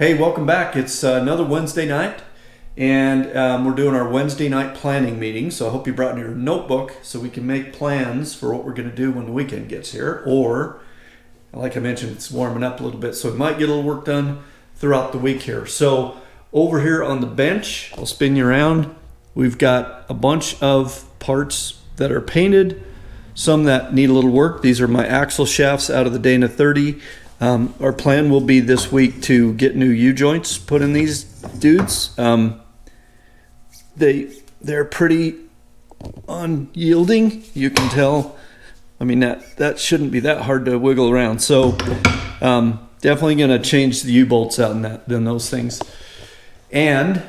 Hey, welcome back. It's another Wednesday night, and we're doing our Wednesday night planning meeting. So I hope you brought your notebook so we can make plans for what we're going to do when the weekend gets here. Or, like I mentioned, it's warming up a little bit, so we might get a little work done throughout the week here. So over here on the bench, I'll spin you around. We've got a bunch of parts that are painted, some that need a little work. These are my axle shafts out of the Dana 30. Our plan will be this week to get new U-joints put in these dudes. They're pretty unyielding, you can tell. I mean, that shouldn't be that hard to wiggle around. So definitely going to change the U-bolts out in those things. And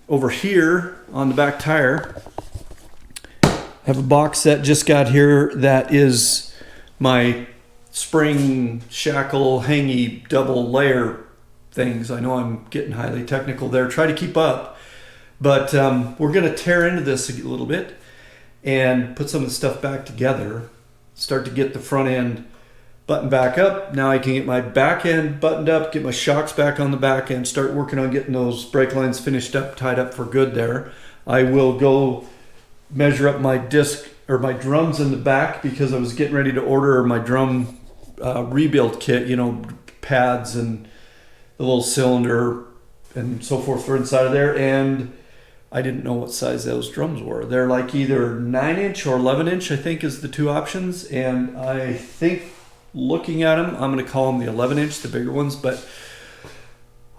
over here on the back tire, I have a box that just got here that is my spring shackle hangy double layer things. I know I'm getting highly technical there. Try to keep up. But we're going to tear into this a little bit and put some of the stuff back together. Start to get the front end buttoned back up. Now I can get my back end buttoned up, get my shocks back on the back end, start working on getting those brake lines finished up, tied up for good there. I will go measure up my disc or my drums in the back because I was getting ready to order my drum rebuild kit, you know, pads and the little cylinder and so forth for inside of there. And I didn't know what size those drums were. They're like either 9-inch or 11-inch, I think is the two options. And I think looking at them, I'm going to call them the 11-inch, the bigger ones. But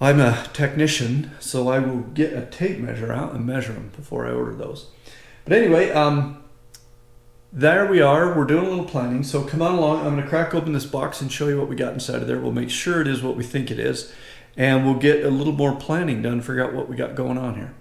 I'm a technician, so I will get a tape measure out and measure them before I order those. But anyway, there we are. We're doing a little planning. So come on along. I'm going to crack open this box and show you what we got inside of there. We'll make sure it is what we think it is. And we'll get a little more planning done, figure out what we got going on here.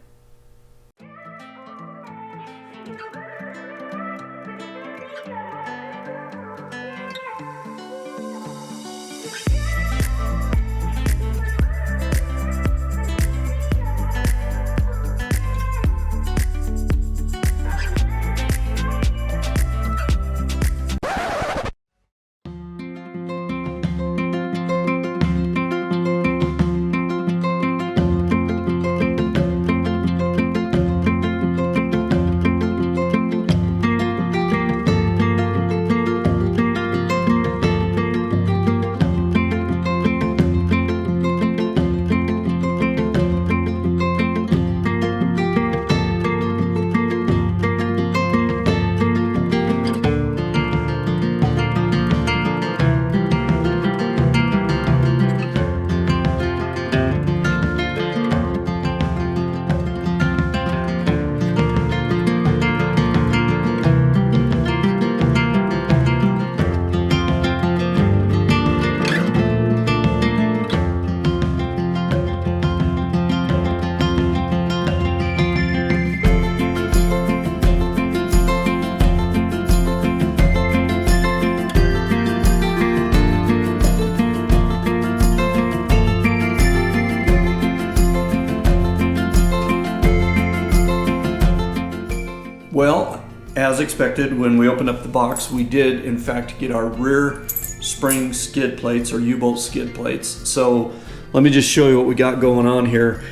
Well, as expected, when we opened up the box, we did in fact get our rear spring skid plates or U-bolt skid plates. So let me just show you what we got going on here.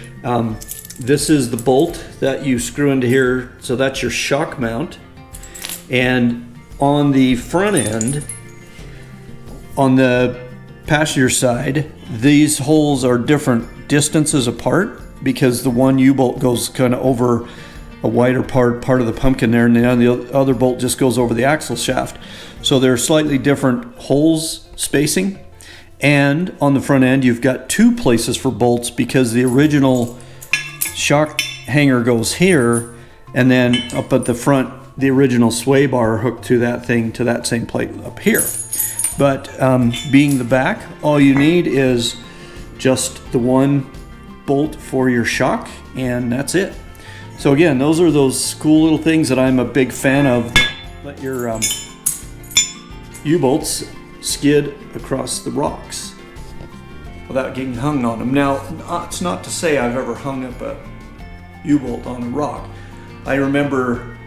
This is the bolt that you screw into here. So that's your shock mount. And on the front end, on the passenger side, these holes are different distances apart because the one U-bolt goes kind of over a wider part of the pumpkin there, and the other bolt just goes over the axle shaft. So they're slightly different holes spacing. And on the front end, you've got two places for bolts because the original shock hanger goes here, and then up at the front, the original sway bar hooked to that thing, to that same plate up here. But being the back, all you need is just the one bolt for your shock, and that's it. So again, those are those cool little things that I'm a big fan of. Let your U-bolts skid across the rocks without getting hung on them. Now, it's not to say I've ever hung up a U-bolt on a rock. I remember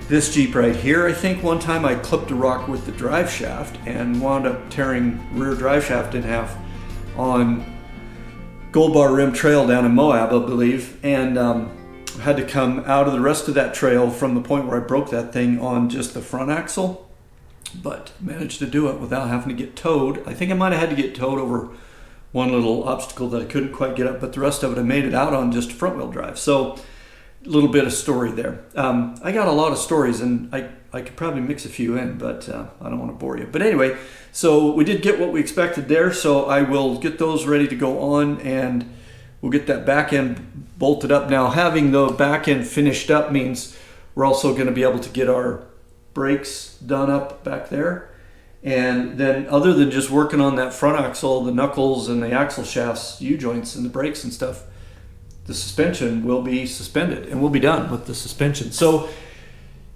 this Jeep right here. I think one time I clipped a rock with the drive shaft and wound up tearing rear drive shaft in half on Gold Bar Rim Trail down in Moab, I believe, and had to come out of the rest of that trail from the point where I broke that thing on just the front axle, but managed to do it without having to get towed. I think I might have had to get towed over one little obstacle that I couldn't quite get up, but the rest of it I made it out on just front wheel drive. So a little bit of story there. I got a lot of stories, and I could probably mix a few in, but I don't want to bore you. But anyway, so we did get what we expected there, so I will get those ready to go on, and we'll get that back end bolted up. Now, having the back end finished up means we're also going to be able to get our brakes done up back there. And then other than just working on that front axle, the knuckles and the axle shafts, U-joints and the brakes and stuff, the suspension will be suspended and we'll be done with the suspension. So,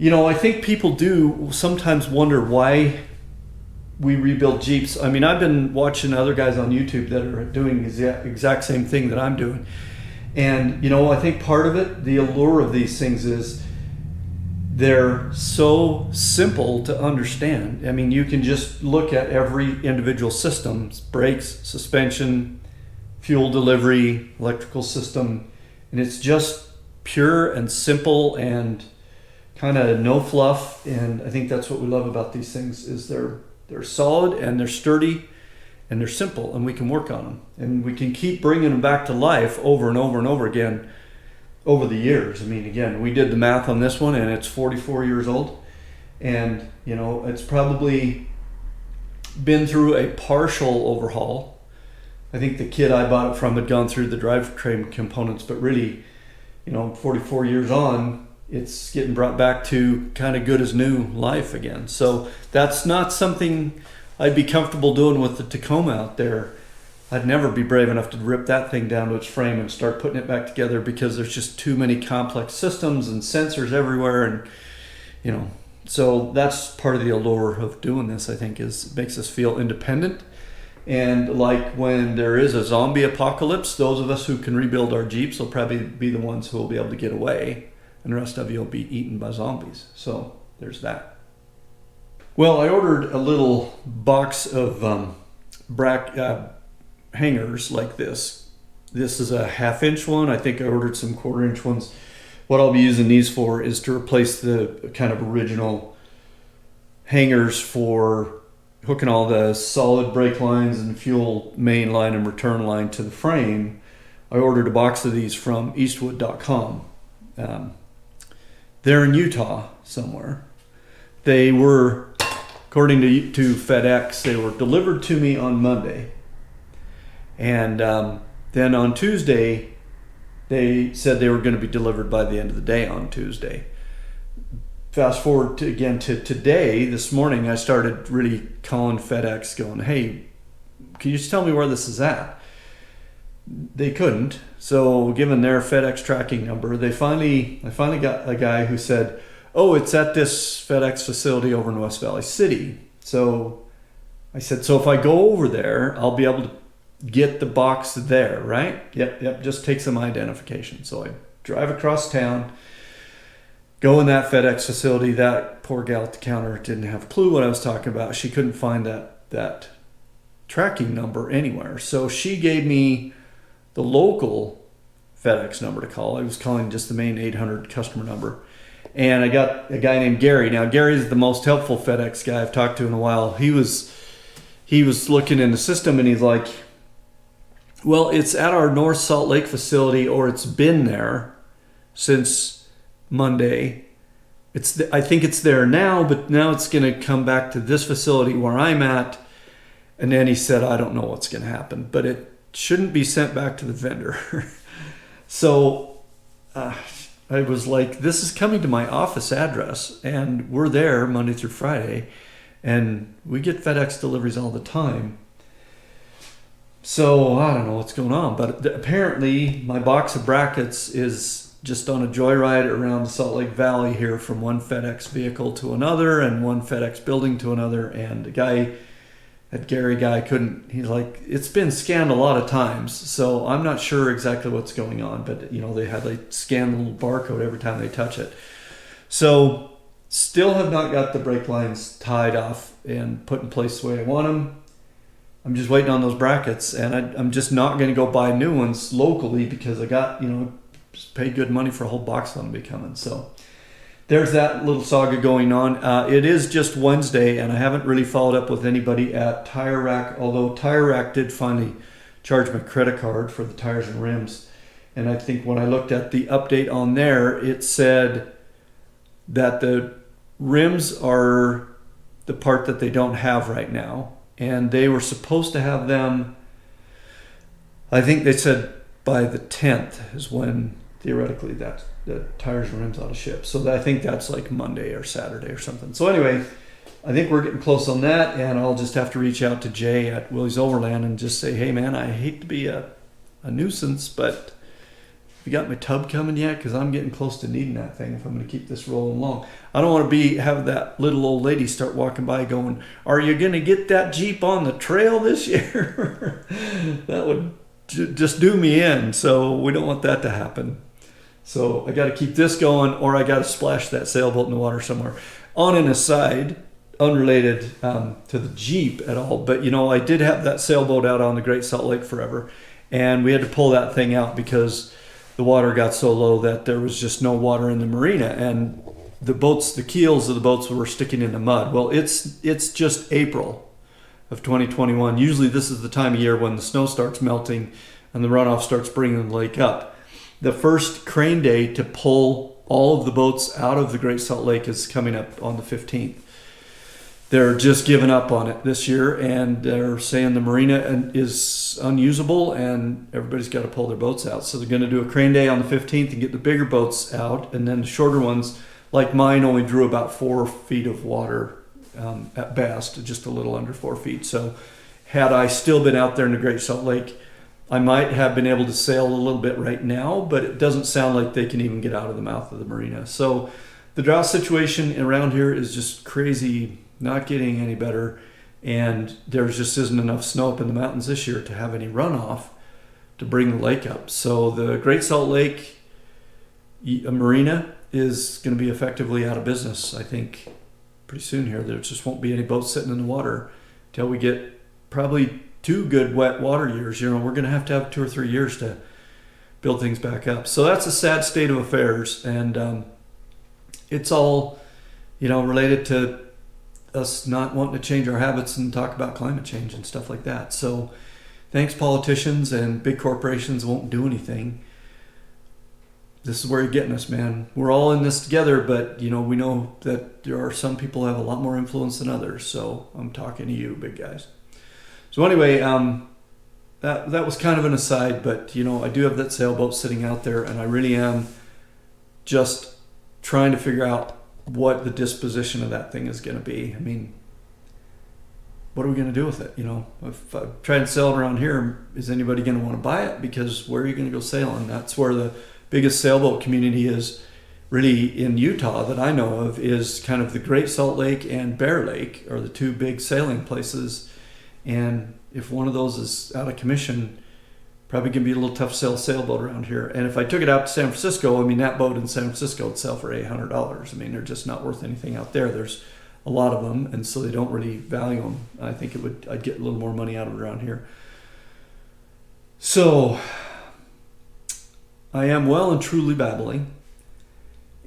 I think people do sometimes wonder why we rebuild Jeeps. I mean, I've been watching other guys on YouTube that are doing the exact same thing that I'm doing. And, I think part of it, the allure of these things is they're so simple to understand. I mean, you can just look at every individual system, brakes, suspension, fuel delivery, electrical system, and it's just pure and simple and kind of no fluff. And I think that's what we love about these things is they're solid and they're sturdy and they're simple, and we can work on them, and we can keep bringing them back to life over and over and over again over the years. I mean, again, we did the math on this one, and it's 44 years old, and it's probably been through a partial overhaul. I think the kid I bought it from had gone through the drivetrain components, but really, 44 years on, it's getting brought back to kind of good as new life again. So that's not something I'd be comfortable doing with the Tacoma out there. I'd never be brave enough to rip that thing down to its frame and start putting it back together because there's just too many complex systems and sensors everywhere. And, so that's part of the allure of doing this, I think, is makes us feel independent. And like when there is a zombie apocalypse, those of us who can rebuild our Jeeps will probably be the ones who will be able to get away, and the rest of you will be eaten by zombies. So there's that. Well, I ordered a little box of Brac Hangers like this. This is a 1/2 inch one. I think I ordered some 1/4 inch ones. What I'll be using these for is to replace the kind of original hangers for hooking all the solid brake lines and fuel main line and return line to the frame. I ordered a box of these from Eastwood.com. They're in Utah somewhere. They were, according to FedEx, they were delivered to me on Monday. And then on Tuesday, they said they were going to be delivered by the end of the day on Tuesday. Fast forward to today, this morning, I started really calling FedEx going, hey, can you just tell me where this is at? They couldn't. So given their FedEx tracking number, I finally got a guy who said, oh, it's at this FedEx facility over in West Valley City. So I said, so if I go over there, I'll be able to get the box there, right? Yep, just take some identification. So I drive across town, go in that FedEx facility. That poor gal at the counter didn't have a clue what I was talking about. She couldn't find that tracking number anywhere. So she gave me the local FedEx number to call. I was calling just the main 800 customer number. And I got a guy named Gary. Now, Gary's the most helpful FedEx guy I've talked to in a while. He was looking in the system and he's like, well, it's at our North Salt Lake facility, or it's been there since Monday. I think it's there now, but now it's going to come back to this facility where I'm at. And then he said, I don't know what's going to happen, but it shouldn't be sent back to the vendor. So I was like, this is coming to my office address, and we're there Monday through Friday, and we get FedEx deliveries all the time. So I don't know what's going on, but apparently my box of brackets is just on a joyride around the Salt Lake Valley here from one FedEx vehicle to another and one FedEx building to another. And the guy, that Gary guy, he's like, it's been scanned a lot of times, so I'm not sure exactly what's going on, but they scan the little barcode every time they touch it. So still have not got the brake lines tied off and put in place the way I want them. I'm just waiting on those brackets, and I'm just not going to go buy new ones locally because I got, just paid good money for a whole box of them to be coming. So there's that little saga going on. It is just Wednesday, and I haven't really followed up with anybody at Tire Rack, although Tire Rack did finally charge my credit card for the tires and rims. And I think when I looked at the update on there, it said that the rims are the part that they don't have right now. And they were supposed to have them, I think they said by the 10th is when theoretically that the tires and rims ought to ship. So I think that's like Monday or Saturday or something. So anyway, I think we're getting close on that, and I'll just have to reach out to Jay at Willie's Overland and just say, hey man, I hate to be a nuisance, but have you got my tub coming yet? Because I'm getting close to needing that thing if I'm going to keep this rolling along. I don't want to have that little old lady start walking by going, are you going to get that Jeep on the trail this year? That would just do me in. So we don't want that to happen. So I got to keep this going, or I got to splash that sailboat in the water somewhere. On an aside, unrelated to the Jeep at all, but I did have that sailboat out on the Great Salt Lake forever, and we had to pull that thing out because the water got so low that there was just no water in the marina, and the keels of the boats were sticking in the mud. Well, it's just April of 2021. Usually this is the time of year when the snow starts melting and the runoff starts bringing the lake up. The first crane day to pull all of the boats out of the Great Salt Lake is coming up on the 15th. They're just giving up on it this year, and they're saying the marina is unusable and everybody's got to pull their boats out. So they're going to do a crane day on the 15th and get the bigger boats out, and then the shorter ones, like mine, only drew about 4 feet of water at best, just a little under 4 feet. So had I still been out there in the Great Salt Lake, I might have been able to sail a little bit right now, but it doesn't sound like they can even get out of the mouth of the marina. So the drought situation around here is just crazy, not getting any better, and there just isn't enough snow up in the mountains this year to have any runoff to bring the lake up. So the Great Salt Lake marina is going to be effectively out of business, I think, pretty soon here. There just won't be any boats sitting in the water till we get probably 2 good wet water years. We're going to have 2 or 3 years to build things back up. So that's a sad state of affairs, and it's all related to us not wanting to change our habits and talk about climate change and stuff like that. So thanks, politicians and big corporations won't do anything. This is where you're getting us, man. We're all in this together, but we know that there are some people who have a lot more influence than others. So I'm talking to you, big guys. So anyway, that was kind of an aside, but I do have that sailboat sitting out there, and I really am just trying to figure out what the disposition of that thing is going to be. I mean, what are we going to do with it? If I try and sell it around here, is anybody going to want to buy it? Because where are you going to go sailing? That's where the biggest sailboat community is really in Utah that I know of, is kind of the Great Salt Lake and Bear Lake are the 2 big sailing places. And if one of those is out of commission, probably going to be a little tough to sell a sailboat around here. And if I took it out to San Francisco, that boat in San Francisco would sell for $800. They're just not worth anything out there. There's a lot of them, and so they don't really value them. I think I'd get a little more money out of it around here. So I am well and truly babbling,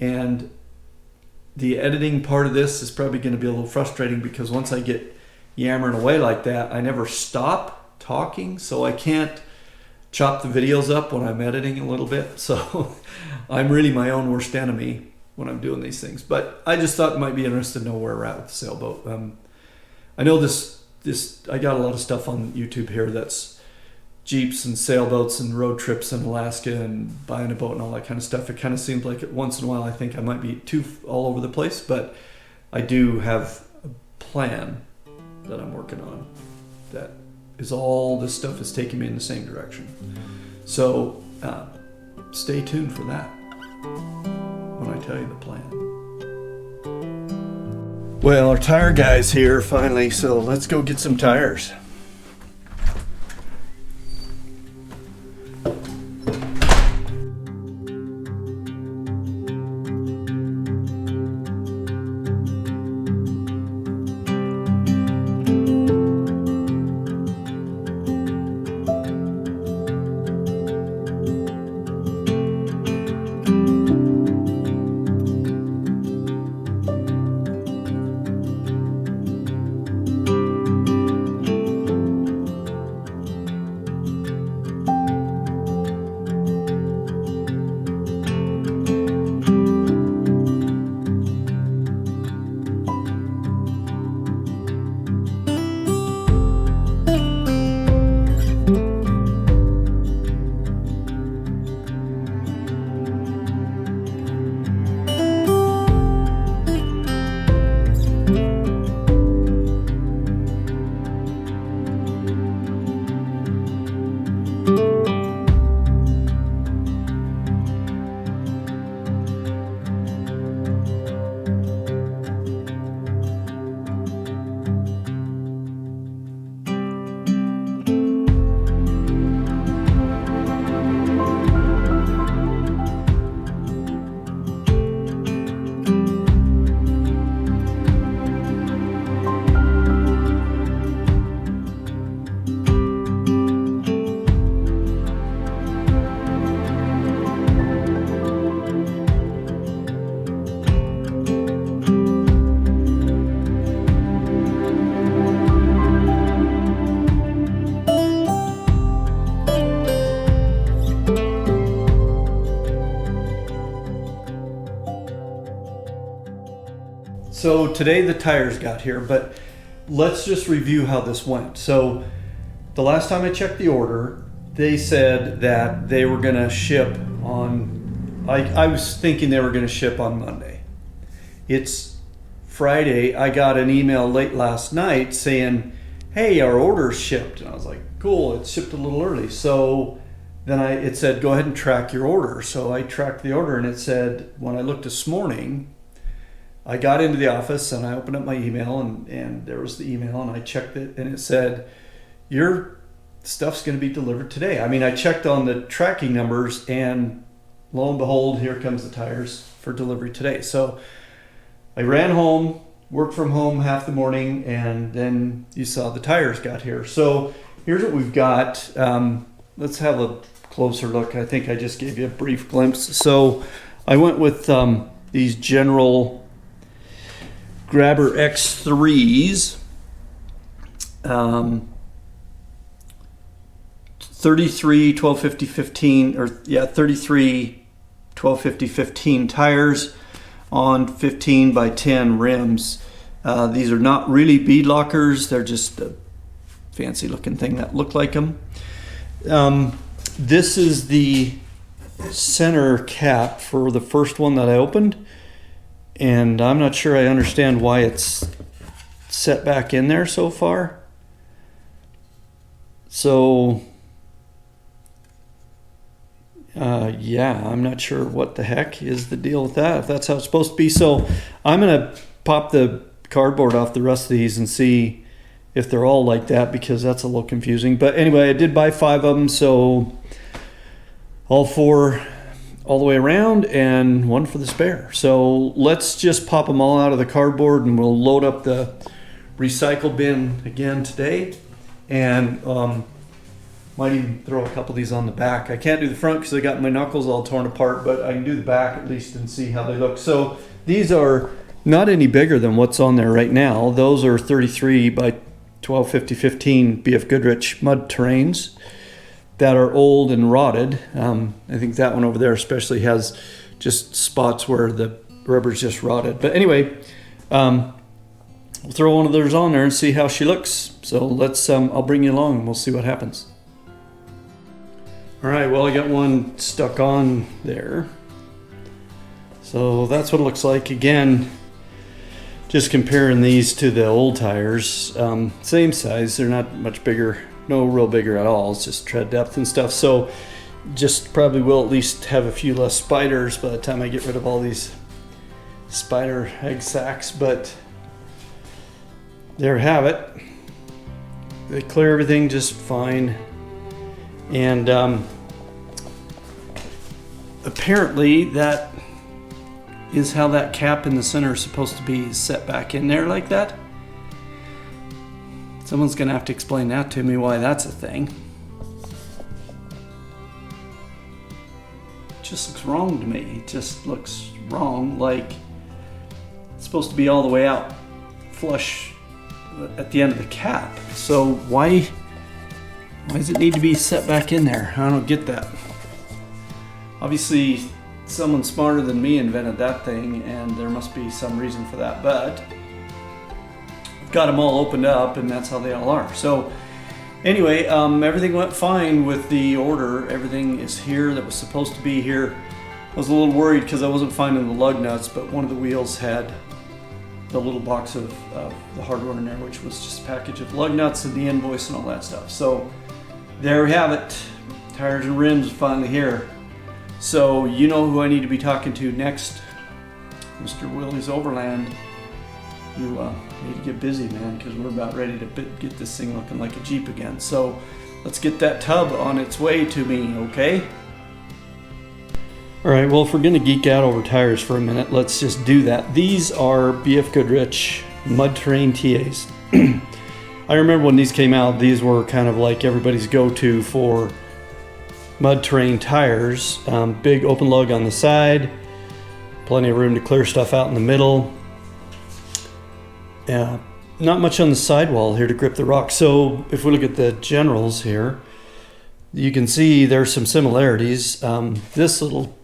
and the editing part of this is probably going to be a little frustrating because once I get yammering away like that, I never stop talking, so I can't chop the videos up when I'm editing a little bit. So I'm really my own worst enemy when I'm doing these things. But I just thought it might be interesting to know where we're at with the sailboat. I know this I got a lot of stuff on YouTube here that's Jeeps and sailboats and road trips in Alaska and buying a boat and all that kind of stuff. It kind of seems like once in a while I think I might be too all over the place, but I do have a plan that I'm working on that is all this stuff is taking me in the same direction. So stay tuned for that when I tell you the plan. Well, our tire guy's here finally, so let's go get some tires. So today the tires got here, but let's just review how this went. So the last time I checked the order, they said that they were going to ship on, I was thinking they were going to ship on Monday. It's Friday. I got an email late last night saying, hey, our order's shipped. And I was like, cool, it shipped a little early. So then it said, go ahead and track your order. So I tracked the order, and it said, when I looked this morning, I got into the office and I opened up my email, and there was the email, and I checked it, and it said, your stuff's going to be delivered today. I mean, I checked on the tracking numbers, and lo and behold, here comes the tires for delivery today. So I ran home, worked from home half the morning, and then you saw the tires got here. So here's what we've got. Let's have a closer look. I think I just gave you a brief glimpse. So I went with these General Grabber X3s. 33 1250 15 or yeah 33 1250 15 tires on 15 by 10 rims. These are not really bead lockers, they're just a fancy looking thing that look like them. This is the center cap for the first one that I opened, and I'm not sure I understand why it's set back in there so far. So yeah, I'm not sure what the heck is the deal with that, if that's how it's supposed to be. So I'm gonna pop the cardboard off the rest of these and see if they're all like that, because that's a little confusing. But anyway, I did buy 5 of them, so all 4 all the way around and 1 for the spare. So let's just pop them all out of the cardboard, and we'll load up the recycle bin again today, and might even throw a couple of these on the back. I can't do the front because I got my knuckles all torn apart, but I can do the back at least and see how they look. So these are not any bigger than what's on there right now. Those are 33 by 1250 15 BF Goodrich mud terrains that are old and rotted. I think that one over there especially has just spots where the rubber's just rotted. But anyway, we'll throw one of those on there and see how she looks. So let's, I'll bring you along and we'll see what happens. All right, well, I got one stuck on there. So that's what it looks like. Again, just comparing these to the old tires, same size, they're not much bigger, no real bigger at all. It's just tread depth and stuff. So just probably will at least have a few less spiders by the time I get rid of all these spider egg sacs, but there you have it. They clear everything just fine. And apparently that is how that cap in the center is supposed to be set back in there like that. Someone's gonna have to explain that to me, why that's a thing. It just looks wrong to me. It just looks wrong, like it's supposed to be all the way out flush at the end of the cap. So why does it need to be set back in there? I don't get that. Obviously, someone smarter than me invented that thing, and there must be some reason for that, but I've got them all opened up, and that's how they all are. So anyway, everything went fine with the order. Everything is here that was supposed to be here. I was a little worried because I wasn't finding the lug nuts, but one of the wheels had the little box of the hardware in there, which was just a package of lug nuts and the invoice and all that stuff. So there we have it. Tires and rims finally here. So you know who I need to be talking to next, Mr. Willie's Overland. You need to get busy, man, because we're about ready to get this thing looking like a Jeep again. So let's get that tub on its way to me, okay? All right, well, if we're gonna geek out over tires for a minute, let's just do that. These are BF Goodrich mud terrain TAs. I remember when these came out, these were kind of like everybody's go-to for mud terrain tires. Big open lug on the side, plenty of room to clear stuff out in the middle. Not much on the sidewall here to grip the rock. So if we look at the generals here, you can see there's some similarities. This little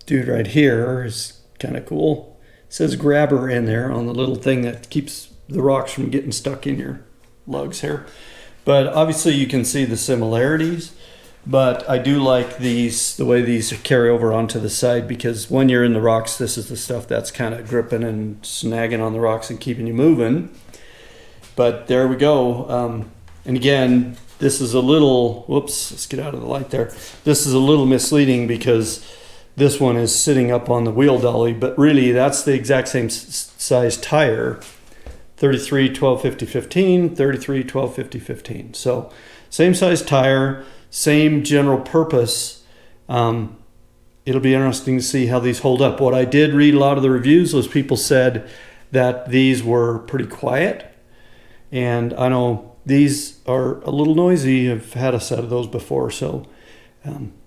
dude right here is kind of cool. says grabber in there on the little thing that keeps the rocks from getting stuck in your lugs here. But obviously you can see the similarities. But I do like these, the way these carry over onto the side, because when you're in the rocks, this is the stuff that's kind of gripping and snagging on the rocks and keeping you moving. But there we go. And again, this is a little, whoops, let's get out of the light there. This is a little misleading because this one is sitting up on the wheel dolly, but really that's the exact same size tire. 33, 12, 50, 15, 33, 12, 50, 15. So same size tire, same general purpose. It'll be interesting to see how these hold up. What I did read a lot of the reviews was people said that these were pretty quiet. And I know these are a little noisy. I've had a set of those before. So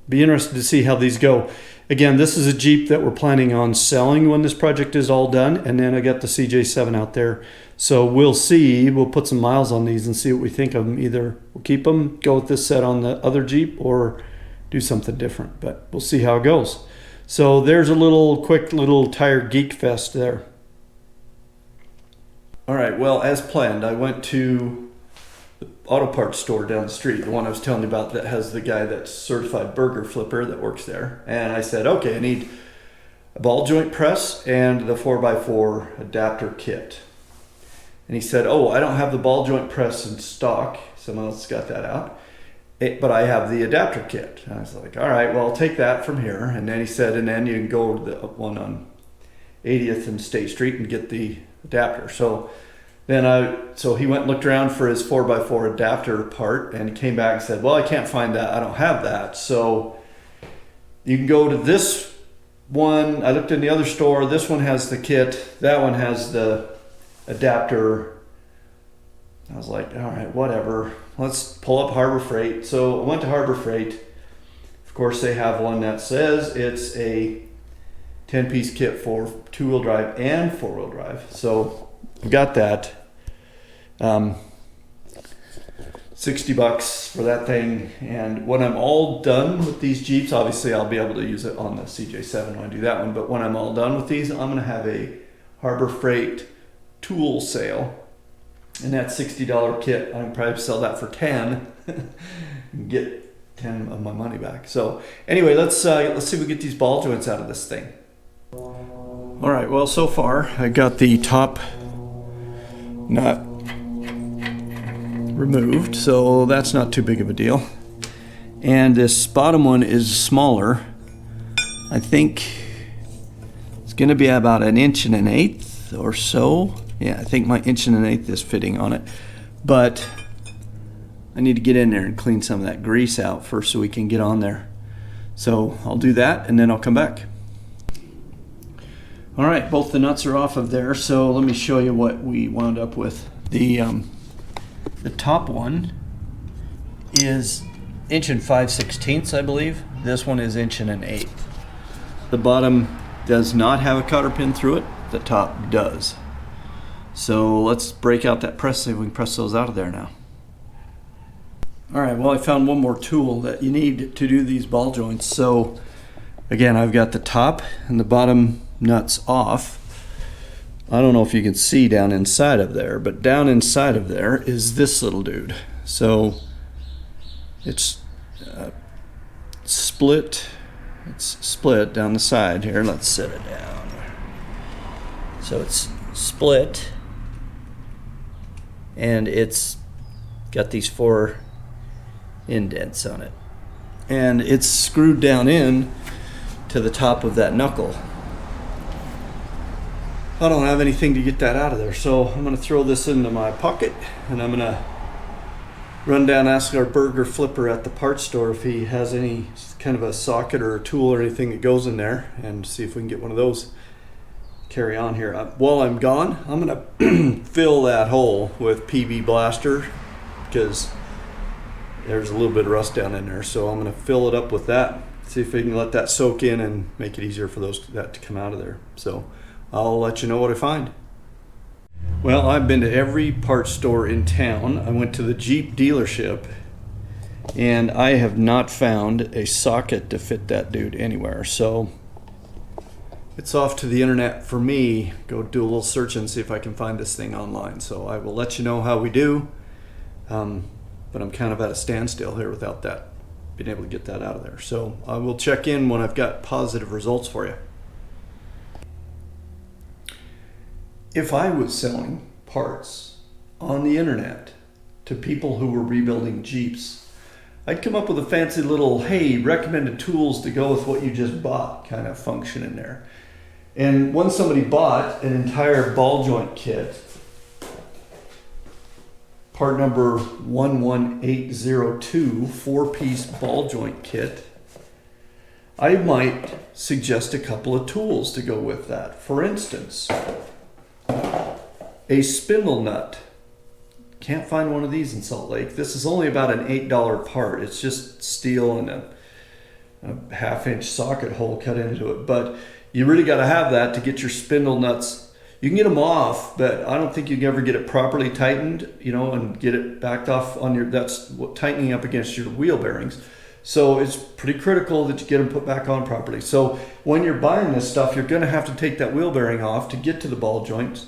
be interested to see how these go. Again, this is a Jeep that we're planning on selling when this project is all done. And then I got the CJ-7 out there. So we'll see, we'll put some miles on these and see what we think of them. Either we'll keep them, go with this set on the other Jeep, or do something different, but we'll see how it goes. So there's a quick little tire geek fest there. All right, well, as planned, I went to the auto parts store down the street, the one I was telling you about that has the guy that's certified burger flipper that works there. And I said, okay, I need a ball joint press and the 4x4 adapter kit. And he said, oh, I don't have the ball joint press in stock. Someone else got that out. But I have the adapter kit. And I was like, all right, well, I'll take that from here. And then he said, and then you can go to the one on 80th and State Street and get the adapter. So then so he went and looked around for his 4x4 adapter part and came back and said, well, I can't find that. I don't have that. So you can go to this one. I looked in the other store. This one has the kit. That one has the adapter. I was like, all right, whatever. Let's pull up Harbor Freight. So I went to Harbor Freight. Of course, they have one that says it's a 10-piece kit for two-wheel drive and four-wheel drive. So I got that. $60 for that thing. And when I'm all done with these Jeeps, obviously I'll be able to use it on the CJ-7 when I do that one. But when I'm all done with these, I'm going to have a Harbor Freight tool sale, and that $60 kit I can probably sell that for 10 and get 10 of my money back. So anyway, let's see if we get these ball joints out of this thing. All right, well, so far I got the top nut removed, so that's not too big of a deal, and this bottom one is smaller. I think it's going to be about 1 1/8 inches or so. Yeah, I think my 1 1/8 inches is fitting on it, but I need to get in there and clean some of that grease out first so we can get on there. So I'll do that and then I'll come back. All right, both the nuts are off of there, so let me show you what we wound up with. The top one is 1 5/16 inches, I believe. This one is 1 1/8 inches. The bottom does not have a cotter pin through it. The top does. So let's break out that press, see if we can press those out of there now. All right, well, I found one more tool that you need to do these ball joints. So again, I've got the top and the bottom nuts off. I don't know if you can see down inside of there, but down inside of there is this little dude. So it's split. It's split down the side here. Let's set it down. So it's split, and it's got these 4 indents on it, and it's screwed down in to the top of that knuckle. I don't have anything to get that out of there, so I'm going to throw this into my pocket, and I'm going to run down and ask our burger flipper at the parts store if he has any kind of a socket or a tool or anything that goes in there, and see if we can get one of those. Carry on here. While I'm gone, I'm going to fill that hole with PB Blaster because there's a little bit of rust down in there. So I'm going to fill it up with that, see if we can let that soak in and make it easier for that to come out of there. So I'll let you know what I find. Well, I've been to every parts store in town. I went to the Jeep dealership, and I have not found a socket to fit that dude anywhere. So it's off to the internet for me. Go do a little search and see if I can find this thing online. So I will let you know how we do. But I'm kind of at a standstill here without that, being able to get that out of there. So I will check in when I've got positive results for you. If I was selling parts on the internet to people who were rebuilding Jeeps, I'd come up with a fancy little, hey, recommended tools to go with what you just bought kind of function in there. And when somebody bought an entire ball joint kit, part number 11802, 4-piece ball joint kit, I might suggest a couple of tools to go with that. For instance, a spindle nut. Can't find one of these in Salt Lake. This is only about an $8 part. It's just steel and a half-inch socket hole cut into it. But you really got to have that to get your spindle nuts. You can get them off, but I don't think you can ever get it properly tightened, and get it backed off on that's what tightening up against your wheel bearings. So it's pretty critical that you get them put back on properly. So when you're buying this stuff, you're going to have to take that wheel bearing off to get to the ball joints.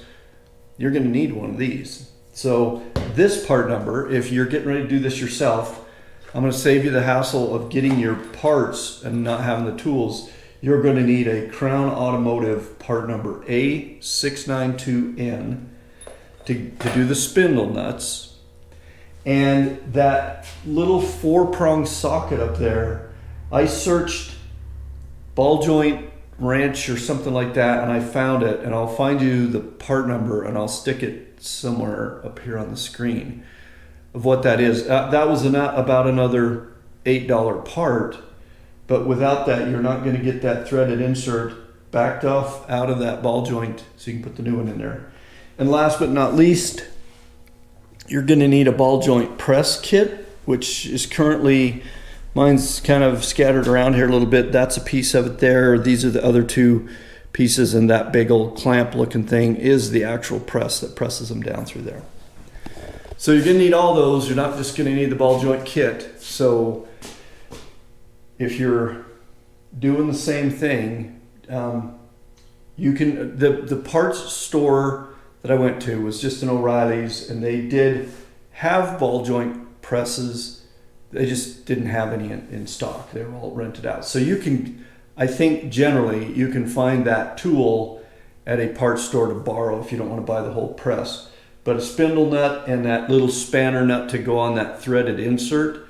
You're going to need one of these. So this part number, if you're getting ready to do this yourself, I'm going to save you the hassle of getting your parts and not having the tools. You're going to need a Crown Automotive part number A692N to do the spindle nuts. And that little 4-prong socket up there, I searched ball joint wrench or something like that, and I found it, and I'll find you the part number and I'll stick it somewhere up here on the screen of what that is. That was about another $8 part, but without that you're not going to get that threaded insert backed off out of that ball joint so you can put the new one in there. And last but not least, you're going to need a ball joint press kit, which is currently, mine's kind of scattered around here a little bit. That's a piece of it there. These are the other two pieces, and that big old clamp looking thing is the actual press that presses them down through there. So you're going to need all those. You're not just going to need the ball joint kit. So if you're doing the same thing, you can, the parts store that I went to was just an O'Reilly's, and they did have ball joint presses. They just didn't have any in stock. They were all rented out. So you can, I think generally you can find that tool at a parts store to borrow if you don't want to buy the whole press. But a spindle nut and that little spanner nut to go on that threaded insert,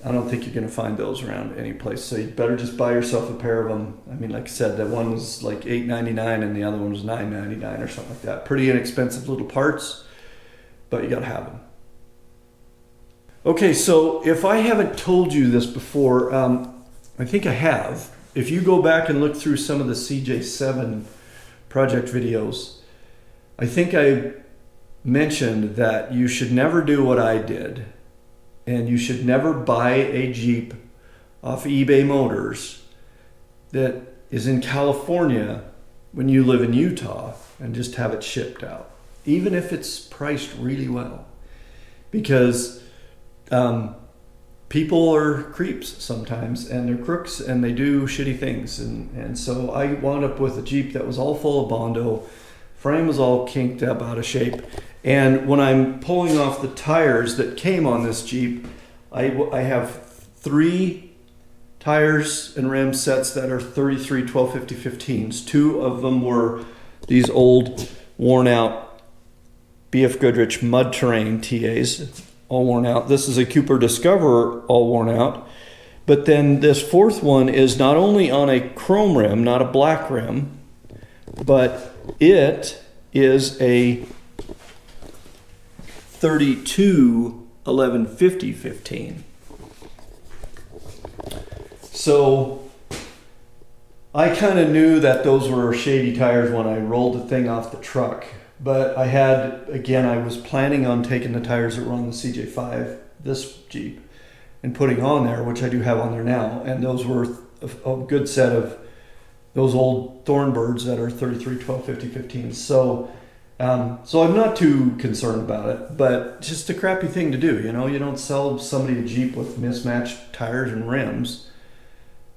I don't think you're going to find those around any place. So you better just buy yourself a pair of them. I mean, like I said, that one was like $8.99 and the other one was $9.99 or something like that. Pretty inexpensive little parts, but you got to have them. Okay, so if I haven't told you this before, I think I have. If you go back and look through some of the CJ-5 project videos, I think I mentioned that you should never do what I did, and you should never buy a Jeep off eBay Motors that is in California when you live in Utah and just have it shipped out, even if it's priced really well, because people are creeps sometimes, and they're crooks, and they do shitty things. And so I wound up with a Jeep that was all full of Bondo, frame was all kinked up, out of shape. And when I'm pulling off the tires that came on this Jeep, I have 3 tires and rim sets that are 33 1250 15s. 2 of them were these old worn out BF Goodrich mud terrain TAs, all worn out. This is a Cooper Discoverer, all worn out. But then this 4th one is not only on a chrome rim, not a black rim, but it is a 32 1150 15. So I kind of knew that those were shady tires when I rolled the thing off the truck. But I had, again, I was planning on taking the tires that were on the CJ-5, this Jeep, and putting on there, which I do have on there now. And those were a good set of those old Thornbirds that are 33 1250 15s. So I'm not too concerned about it, but just a crappy thing to do. You don't sell somebody a Jeep with mismatched tires and rims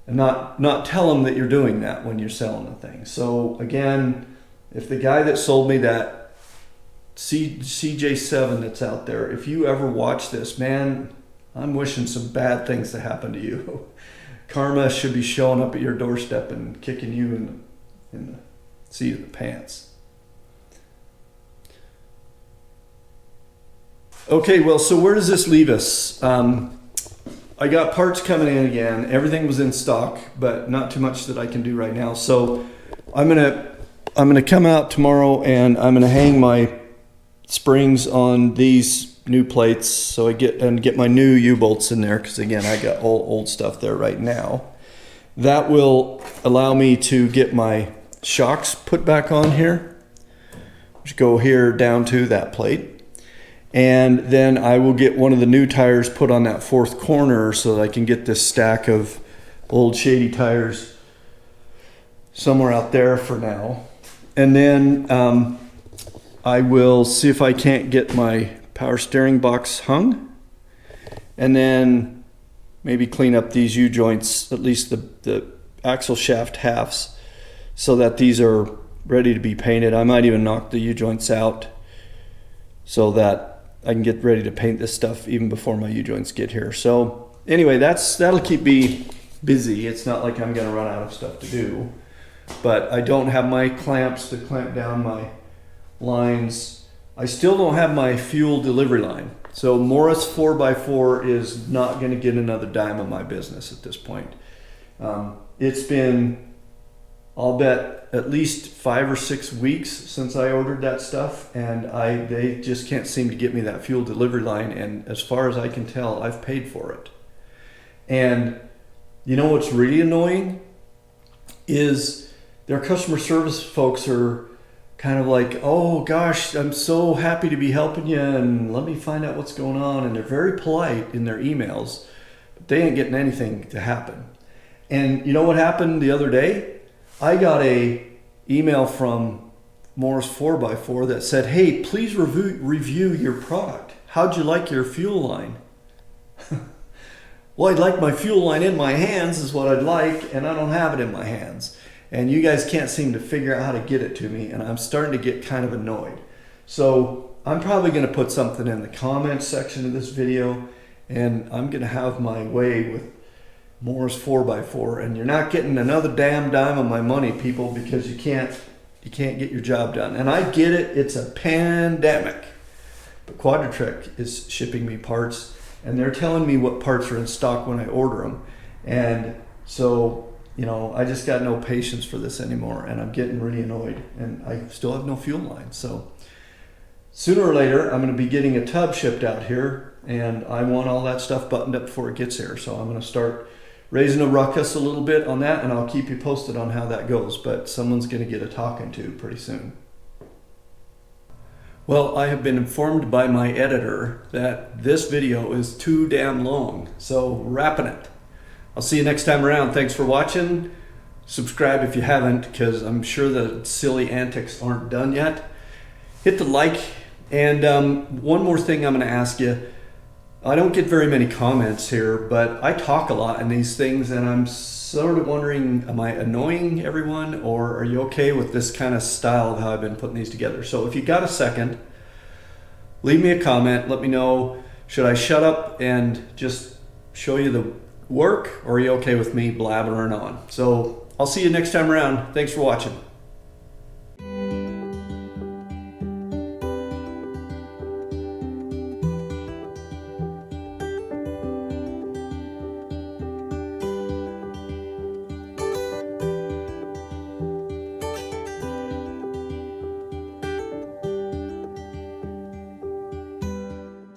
and not tell them that you're doing that when you're selling the thing. So again, if the guy that sold me that CJ-7 that's out there, if you ever watch this, man, I'm wishing some bad things to happen to you. Karma should be showing up at your doorstep and kicking you in the seat of the pants. Okay, well, so where does this leave us? I got parts coming in again. Everything was in stock, but not too much that I can do right now. So I'm gonna come out tomorrow and I'm gonna hang my springs on these new plates so I get my new U-bolts in there, because again, I got old stuff there right now. That will allow me to get my shocks put back on here, which go here down to that plate. And then I will get one of the new tires put on that fourth corner so that I can get this stack of old shady tires somewhere out there for now. And then I will see if I can't get my power steering box hung, and then maybe clean up these U-joints, at least the axle shaft halves, so that these are ready to be painted. I might even knock the U-joints out so that I can get ready to paint this stuff even before my U-joints get here. So anyway, that'll keep me busy. It's not like I'm gonna run out of stuff to do, but I don't have my clamps to clamp down my lines. I still don't have my fuel delivery line. So Morris 4x4 is not gonna get another dime of my business at this point. It's been, I'll bet, at least 5 or 6 weeks since I ordered that stuff, and they just can't seem to get me that fuel delivery line, and as far as I can tell, I've paid for it. And you know what's really annoying is their customer service folks are kind of like, oh gosh, I'm so happy to be helping you, and let me find out what's going on, and they're very polite in their emails, but they ain't getting anything to happen. And you know what happened the other day? I got a email from Morris 4x4 that said, hey, please review your product. How'd you like your fuel line? Well, I'd like my fuel line in my hands is what I'd like, and I don't have it in my hands. And you guys can't seem to figure out how to get it to me, and I'm starting to get kind of annoyed. So I'm probably gonna put something in the comments section of this video, and I'm gonna have my way with Morris 4x4, and you're not getting another damn dime of my money, people, because you can't get your job done. And I get it, it's a pandemic, but Quadritrek is shipping me parts, and they're telling me what parts are in stock when I order them. And so, you know, I just got no patience for this anymore, and I'm getting really annoyed, and I still have no fuel line. So sooner or later, I'm going to be getting a tub shipped out here, and I want all that stuff buttoned up before it gets here. So I'm going to start raising a ruckus a little bit on that, and I'll keep you posted on how that goes, but someone's going to get a talking to pretty soon. Well, I have been informed by my editor that this video is too damn long, so we're wrapping it. I'll see you next time around. Thanks for watching. Subscribe if you haven't, because I'm sure the silly antics aren't done yet. Hit the like, and one more thing I'm going to ask you. I don't get very many comments here, but I talk a lot in these things, and I'm sort of wondering, am I annoying everyone, or are you okay with this kind of style of how I've been putting these together? So if you got a second, leave me a comment. Let me know, should I shut up and just show you the work, or are you okay with me blabbering on? So I'll see you next time around. Thanks for watching.